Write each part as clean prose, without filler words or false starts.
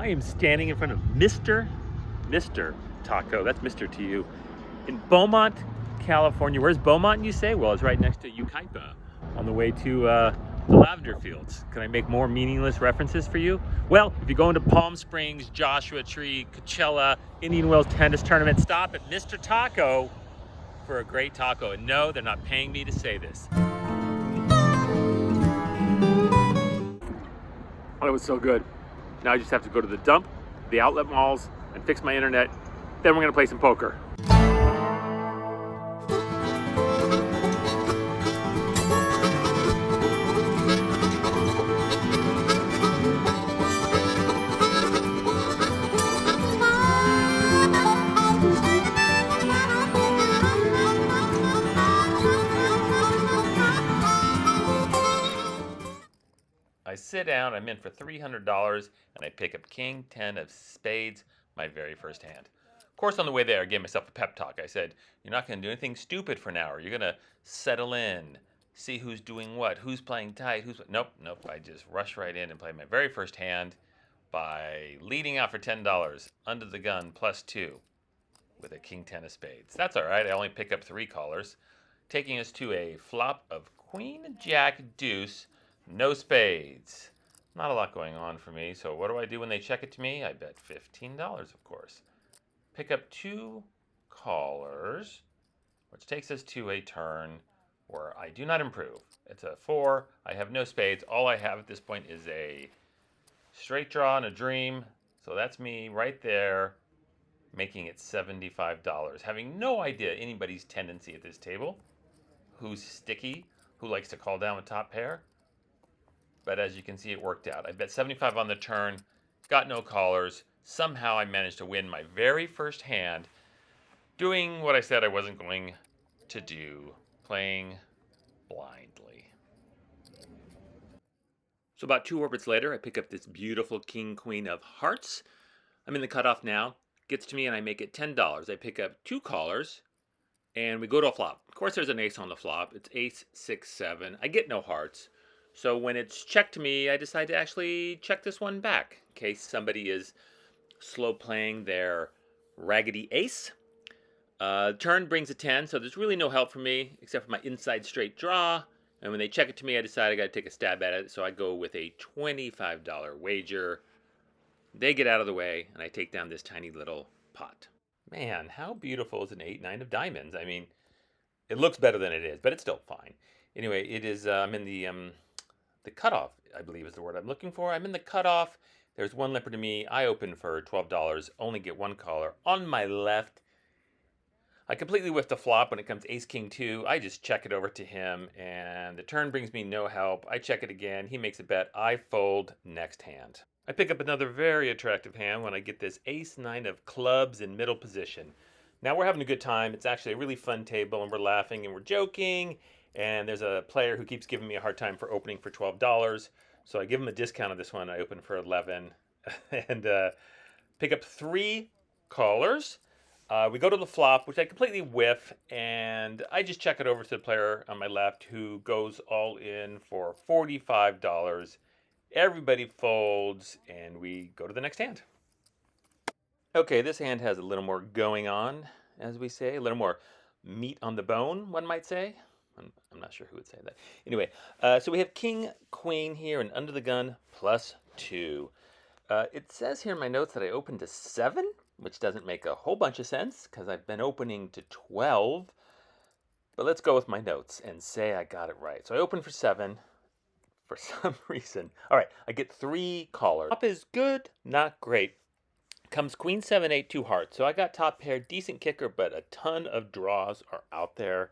I am standing in front of Mr. Taco, that's Mr. to you, in Beaumont, California. Where's Beaumont, you say? Well, it's right next to Yucaipa on the way to the lavender fields. Can I make more meaningless references for you? Well, if you go into Palm Springs, Joshua Tree, Coachella, Indian Wells Tennis Tournament, stop at Mr. Taco for a great taco. And no, they're not paying me to say this. Oh, it was so good. Now I just have to go to the dump, the outlet malls, and fix my internet. Then we're gonna play some poker. I sit down, I'm in for $300, and I pick up King 10 of spades, my very first hand. Of course, on the way there, I gave myself a pep talk. I said, you're not going to do anything stupid for an hour. You're going to settle in, see who's doing what, who's playing tight, who's... Nope. I just rush right in and play my very first hand by leading out for $10, under the gun, +2, with a King 10 of spades. That's all right. I only pick up 3 callers, taking us to a flop of Queen, Jack, Deuce, no spades. Not a lot going on for me, so what do I do when they check it to me? I bet $15, of course. Pick up 2 callers, which takes us to a turn where I do not improve. It's a 4. I have no spades. All I have at this point is a straight draw and a dream. So that's me right there, making it $75. Having no idea anybody's tendency at this table. Who's sticky, who likes to call down with top pair. But as you can see, it worked out. I bet 75 on the turn, got no callers. Somehow I managed to win my very first hand, doing what I said I wasn't going to do, playing blindly. So about 2 orbits later, I pick up this beautiful King Queen of hearts. I'm in the cutoff now. Gets to me and I make it $10. I pick up 2 callers and we go to a flop. Of course, there's an ace on the flop. It's ace, 6, 7. I get no hearts. So when it's checked to me, I decide to actually check this one back in case somebody is slow playing their raggedy ace. Turn brings a 10, so there's really no help for me except for my inside straight draw. And when they check it to me, I decide I got to take a stab at it. So I go with a $25 wager. They get out of the way, and I take down this tiny little pot. Man, how beautiful is an 8-9 of diamonds? I mean, it looks better than it is, but it's still fine. Anyway, it is. I'm in the cutoff, I believe is the word I'm looking for. I'm in the cutoff. There's one limper to me. I open for $12, only get 1 caller. On my left, I completely whiff the flop when it comes ace, king, 2. I just check it over to him, and the turn brings me no help. I check it again. He makes a bet. I fold next hand. I pick up another very attractive hand when I get this ace, 9 of clubs in middle position. Now we're having a good time. It's actually a really fun table, and we're laughing and we're joking. And there's a player who keeps giving me a hard time for opening for $12. So I give him a discount on this one. I open for 11 and pick up 3 callers. We go to the flop, which I completely whiff, and I just check it over to the player on my left who goes all in for $45. Everybody folds, and we go to the next hand. Okay, this hand has a little more going on, as we say, a little more meat on the bone, one might say. I'm not sure who would say that. Anyway, so we have king, queen here, and under the gun, +2. It says here in my notes that I opened to 7, which doesn't make a whole bunch of sense, because I've been opening to 12. But let's go with my notes and say I got it right. So I opened for 7 for some reason. All right, I get 3 callers. Top is good, not great. Comes queen, 7, 8, 2 hearts. So I got top pair, decent kicker, but a ton of draws are out there.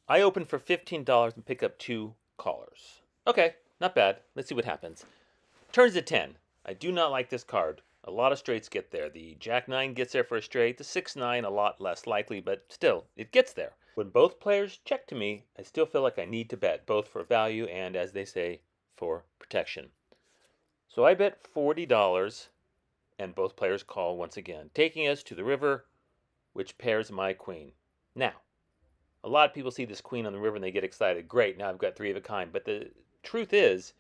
I open for $15 and pick up 2 callers. Okay, not bad. Let's see what happens. Turns at 10. I do not like this card. A lot of straights get there. The Jack 9 gets there for a straight. The 6-9 a lot less likely, but still, it gets there. When both players check to me, I still feel like I need to bet, both for value and, as they say, for protection. So I bet $40, and both players call once again, taking us to the river, which pairs my queen. Now, a lot of people see this queen on the river and they get excited. Great, now I've got 3 of a kind. But the truth is,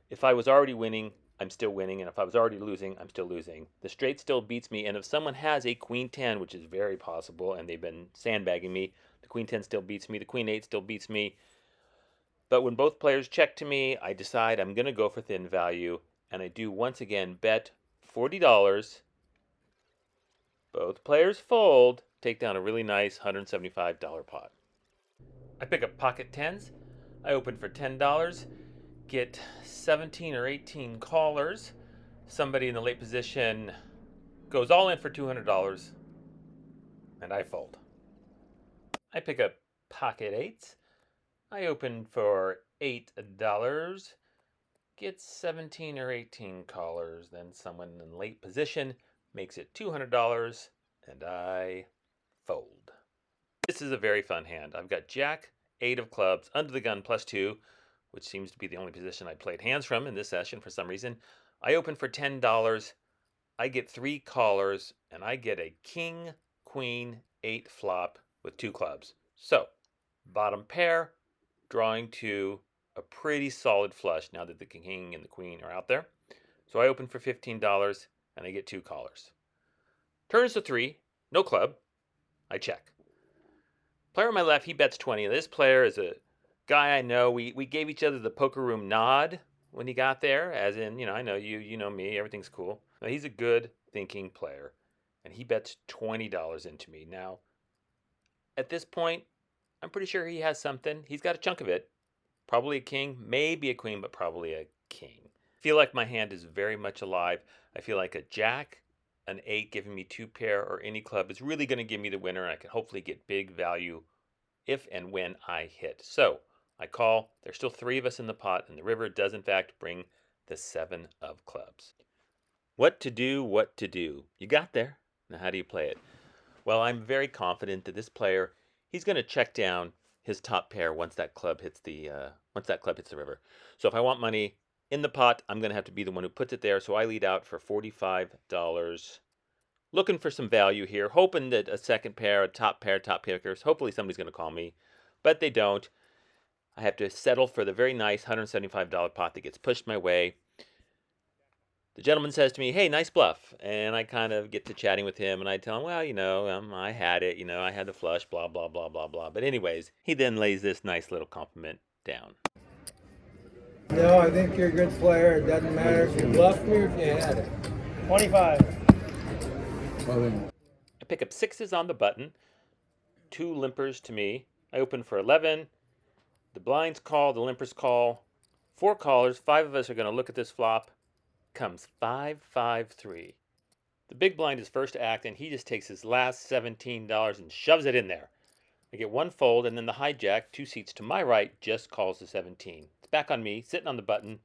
if I was already winning, I'm still winning, and if I was already losing, I'm still losing. The straight still beats me, and if someone has a queen 10, which is very possible, and they've been sandbagging me, the queen 10 still beats me, the queen 8 still beats me. But when both players check to me, I decide I'm going to go for thin value, and I do once again bet $40. Both players fold, take down a really nice $175 pot. I pick up pocket tens. I open for $10, get 17 or 18 callers. Somebody in the late position goes all in for $200, and I fold. I pick up pocket eights. I open for $8, get 17 or 18 callers. Then someone in late position makes it $200, and I fold. This is a very fun hand. I've got Jack, 8 of clubs, under the gun +2, which seems to be the only position I played hands from in this session for some reason. I open for $10. I get 3 callers, and I get a king, queen, 8 flop with 2 clubs. So, bottom pair, drawing to a pretty solid flush now that the king and the queen are out there. So I open for $15, and I get 2 callers. Turns to 3, no club. I check. Player on my left, he bets 20. This player is a guy I know. We gave each other the poker room nod when he got there, as in, I know you, you know me, everything's cool. Now, he's a good thinking player, and he bets $20 into me. Now, at this point, I'm pretty sure he has something. He's got a chunk of it. Probably a king, maybe a queen, but probably a king. I feel like my hand is very much alive. I feel like a jack, an 8 giving me 2 pair, or any club is really going to give me the winner, and I can hopefully get big value if and when I hit. So I call. There's still 3 of us in the pot, and the river does in fact bring the 7 of clubs. What to do, what to do. You got there. Now how do you play it? Well, I'm very confident that this player, he's going to check down his top pair once that club hits the river. So if I want money in the pot, I'm going to have to be the one who puts it there. So I lead out for $45. Looking for some value here, hoping that a second pair, top pickers, hopefully somebody's going to call me, but they don't. I have to settle for the very nice $175 pot that gets pushed my way. The gentleman says to me, "Hey, nice bluff," and I kind of get to chatting with him, and I tell him, "Well, I had it, I had the flush, blah, blah, blah, blah, blah." But anyways, he then lays this nice little compliment down. No, I think you're a good player. It doesn't matter if you bluffed me or if you had it. 25. I pick up 6s on the button, 2 limpers to me. I open for 11. The blinds call, the limpers call. 4 callers, 5 of us are going to look at this flop. Comes 5-5-3. The big blind is first to act, and he just takes his last $17 and shoves it in there. I get 1 fold, and then the hijack, 2 seats to my right, just calls the 17. It's back on me, sitting on the button.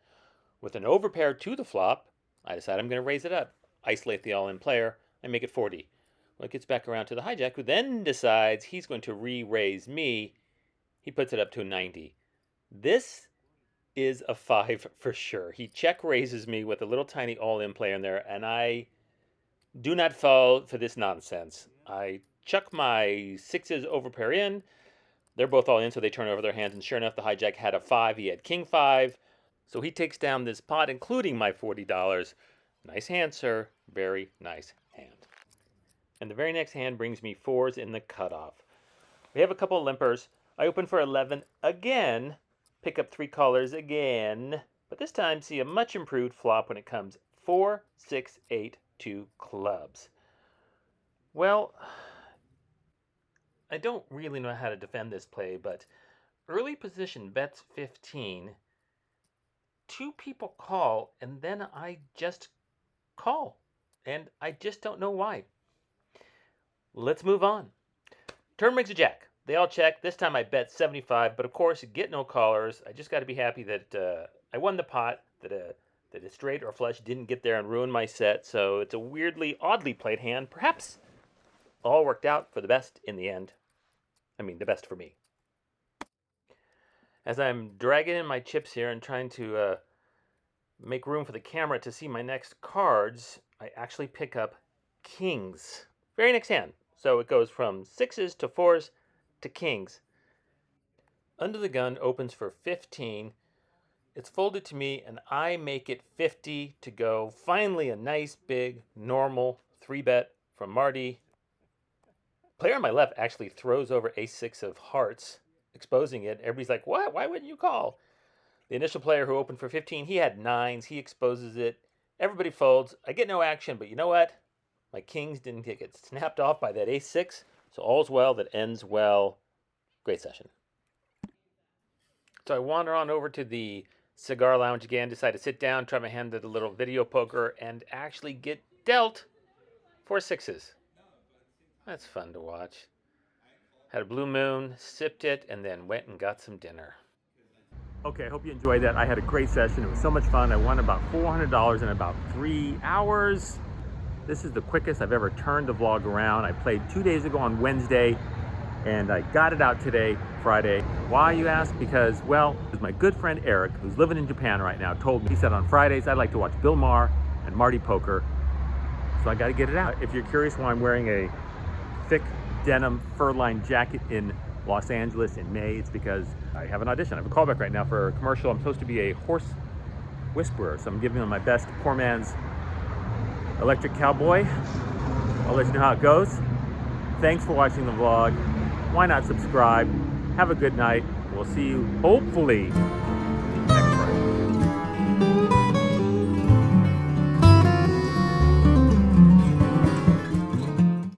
With an overpair to the flop, I decide I'm going to raise it up. Isolate the all-in player. I make it 40. Well, it gets back around to the hijack, who then decides he's going to re-raise me. He puts it up to a 90. This is a 5 for sure. He check raises me with a little tiny all-in player in there, and I do not fall for this nonsense. I chuck my 6s overpair in. They're both all in, so they turn over their hands, and sure enough, the hijack had a 5. He had king 5. So he takes down this pot, including my $40. Nice hand, sir. Very nice hand. And the very next hand brings me 4s in the cutoff. We have a couple of limpers. I open for 11 again, pick up 3 callers again, but this time see a much improved flop when it comes 4, 6, 8, 2 clubs. Well, I don't really know how to defend this play, but early position bets 15. 2 people call, and then I just call, and I just don't know why. Let's move on. Turn brings a jack. They all check. This time I bet 75, but of course, get no callers. I just got to be happy that I won the pot, that a straight or flush didn't get there and ruin my set. So it's a oddly played hand. Perhaps all worked out for the best in the end. I mean, the best for me. As I'm dragging in my chips here and trying to make room for the camera to see my next cards, I actually pick up kings. Very next hand. So it goes from 6s to 4s to kings. Under the gun opens for 15, It's folded to me, and I make it 50 to go. Finally, a nice, big, normal 3-bet from Marty. Player on my left actually throws over ace-6 of hearts, exposing it. Everybody's like, what? Why wouldn't you call? The initial player who opened for 15, he had 9s. He exposes it. Everybody folds. I get no action, but you know what? My kings didn't get snapped off by that ace-6, so all's well that ends well. Great session. So I wander on over to the cigar lounge again, decide to sit down, try my hand at a little video poker, and actually get dealt 4 6s. That's fun to watch. Had a blue moon, sipped it, and then went and got some dinner. Okay, I hope you enjoyed that. I had a great session. It was so much fun. I won about $400 in about 3 hours. This is the quickest I've ever turned the vlog around. I played 2 days ago on Wednesday, and I got it out today, Friday. Why, you ask? Because, well, my good friend Eric, who's living in Japan right now, told me, he said on Fridays, I'd like to watch Bill Maher and Marty poker. So I got to get it out. If you're curious why I'm wearing a thick denim fur-lined jacket in Los Angeles in May, it's because I have an audition. I have a callback right now for a commercial. I'm supposed to be a horse whisperer, so I'm giving them my best poor man's electric cowboy. I'll let you know how it goes. Thanks for watching the vlog. Why not subscribe? Have a good night. We'll see you hopefully